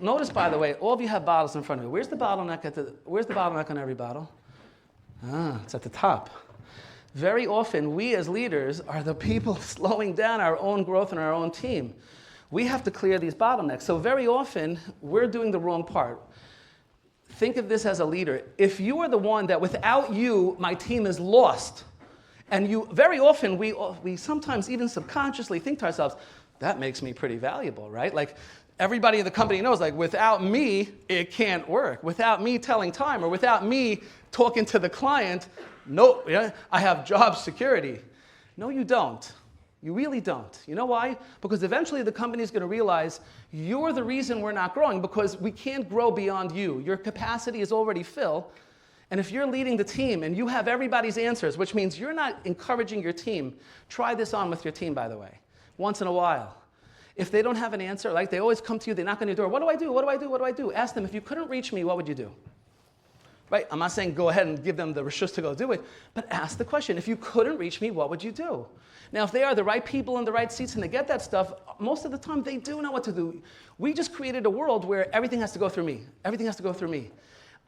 Notice, by the way, all of you have bottles in front of you. Where's the bottleneck on every bottle? It's at the top. Very often, we as leaders are the people slowing down our own growth and our own team. We have to clear these bottlenecks. So very often, we're doing the wrong part. Think of this as a leader. If you are the one that without you, my team is lost, and very often, we sometimes even subconsciously think to ourselves, that makes me pretty valuable, right? Like, everybody in the company knows, like, without me, it can't work. Without me telling time, or without me talking to the client, no, I have job security. No, you don't. You really don't. You know why? Because eventually the company is going to realize you're the reason we're not growing, because we can't grow beyond you. Your capacity is already filled. And if you're leading the team and you have everybody's answers, which means you're not encouraging your team, try this on with your team, by the way, once in a while. If they don't have an answer, like they always come to you, they knock on your door, what do I do? What do I do? What do I do? Ask them, if you couldn't reach me, what would you do? Right? I'm not saying go ahead and give them the reshus to go do it, but ask the question, if you couldn't reach me, what would you do? Now, if they are the right people in the right seats and they get that stuff, most of the time they do know what to do. We just created a world where everything has to go through me. Everything has to go through me.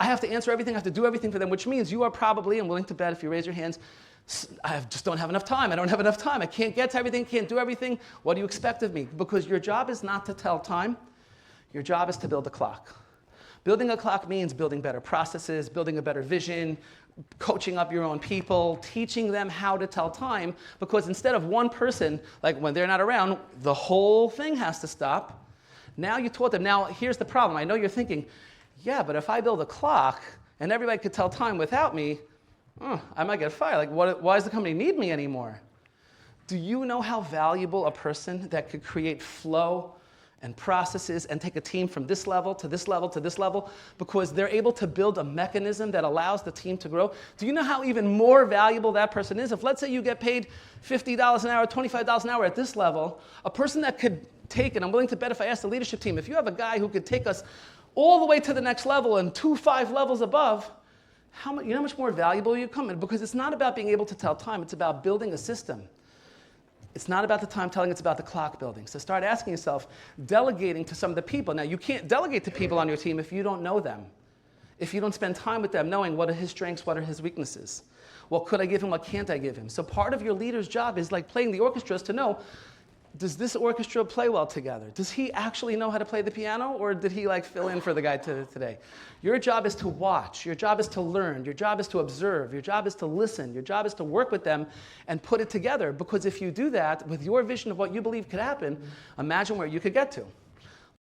I have to answer everything, I have to do everything for them, which means you are probably, I'm willing to bet if you raise your hands, I just don't have enough time. I don't have enough time. I can't get to everything, can't do everything. What do you expect of me? Because your job is not to tell time. Your job is to build a clock. Building a clock means building better processes, building a better vision, coaching up your own people, teaching them how to tell time, because instead of one person, like when they're not around, the whole thing has to stop. Now you taught them. Now here's the problem. I know you're thinking, yeah, but if I build a clock and everybody could tell time without me, I might get fired. Like, why does the company need me anymore? Do you know how valuable a person that could create flow and processes and take a team from this level to this level to this level, because they're able to build a mechanism that allows the team to grow? Do you know how even more valuable that person is? If, let's say, you get paid $50 an hour, $25 an hour at this level, a person that could take, and I'm willing to bet if I ask the leadership team, if you have a guy who could take us all the way to the next level and 5 levels above, you know how much more valuable you come in? Because it's not about being able to tell time, it's about building a system. It's not about the time telling, it's about the clock building. So start asking yourself, delegating to some of the people. Now, you can't delegate to people on your team if you don't know them. If you don't spend time with them knowing what are his strengths, what are his weaknesses. What could I give him, what can't I give him? So part of your leader's job is like playing the orchestra, is to know, does this orchestra play well together? Does he actually know how to play the piano, or did he like fill in for the guy today? Your job is to watch. Your job is to learn. Your job is to observe. Your job is to listen. Your job is to work with them and put it together. Because if you do that with your vision of what you believe could happen, imagine where you could get to.